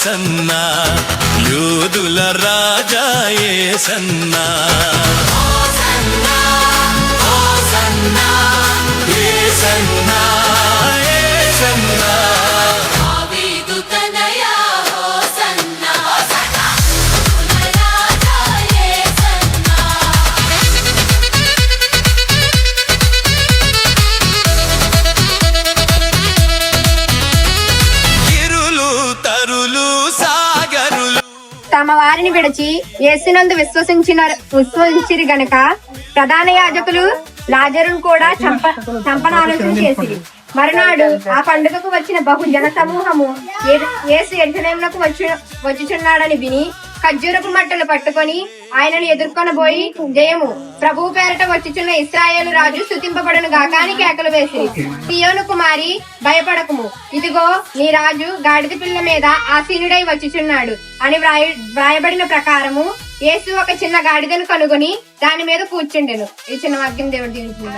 Hosanna యూదుల రాజా యేసన్నా hosanna hosanna యేసన్నా యేసన్నా దావీదు తనయా హోసన్నా హోసన్నా రాజా యేసన్నా గిరులు తరులు సాగరులు తమ వారిని విడిచి యేసునందు విశ్వసించిరి గనక ప్రధాన యాజకులు లాజరును కూడా చంపనాలోచన చేసిరి. మరునాడు ఆ పండుగకు వచ్చిన బహు జన సమూహము యేసు యెరూషలేమునకు వచ్చుచున్నాడని విని ఖర్జూరపు మట్టలు పట్టుకొని ఆయనను ఎదుర్కొనబోయి, జయము, ప్రభువు పేరట వచ్చుచున్న ఇశ్రాయేలు రాజు స్తుతింపబడును గాక అని కేకలు వేసిరి. సీయోను కుమారి, భయపడకుము, ఇదిగో నీ రాజు గాడిద పిల్ల మీద ఆసీనుడై వచ్చుచున్నాడు అని వ్రాయబడిన ప్రకారము యేసు ఒక చిన్న గాడిదను కనుగొని దాని మీద కూర్చుండెను. ఈ చిన్న వాక్యం దేవుడు దీవించును.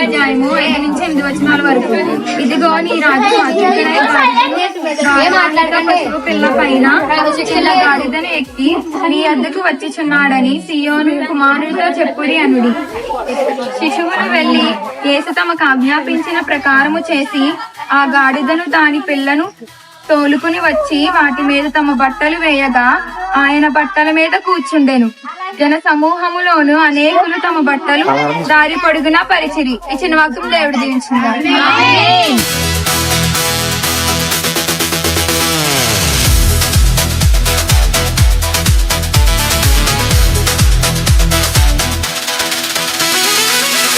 అధ్యాయము 5-8 వచనాల వరకు. ఇదిగో నీ రాజు పిల్ల పైన చిన్న గాడిదను ఎక్కి నీ వద్దకు వచ్చిచున్నాడని సీయోను కుమారుడితో చెప్పుడి అనుడి. శిశువులు వెళ్లి యేసు తమకు ఆజ్ఞాపించిన ప్రకారము చేసి ఆ గాడిదను దాని పిల్లను తోలుకుని వచ్చి వాటి మీద తమ బట్టలు వేయగా ఆయన బట్టల మీద కూర్చుండెను. జన సమూహములోను అనేకులు తమ బట్టలు దారి పొడుగునా పరిచిరి. ఈ చిన్న వాక్యం దేవుడు దీవించును.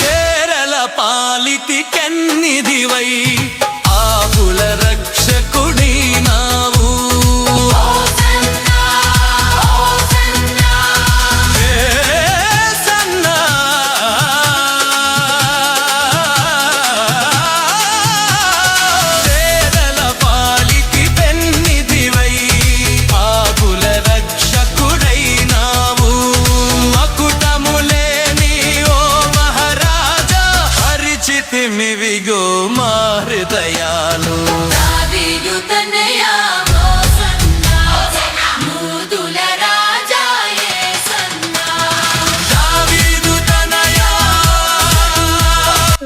కేరళ పాలితి కన్నిదివై ఆపుల రక్షకుడి నావు మివిగో మా హృదయాలు దావీదు తనయా హోసన్నా యూదుల రాజా యేసన్నా దావీదు తనయా.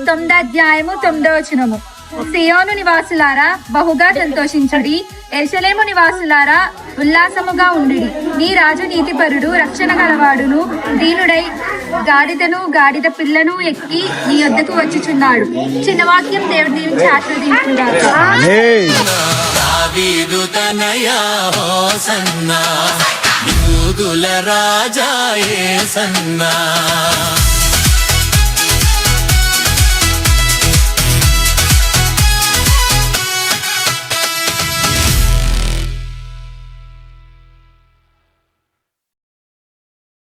9వ అధ్యాయము 9వ వచనము. సియోను నివాసులారా బహుగా సంతోషించుడి, యెరూషలేము నివాసులారా ఉల్లాసముగా ఉండుడి. నీ రాజు నీతిపరుడు, రక్షణ గలవాడును, దీనుడై గాడిదను గాడిద పిల్లను ఎక్కి నీ వద్దకు వచ్చుచున్నాడు. చిన్న వాక్యం దేవుడు దీవించి ఆశీర్వదించుగాక. దావీదు తనయా హోసన్నా యూదుల రాజా యేసన్నా.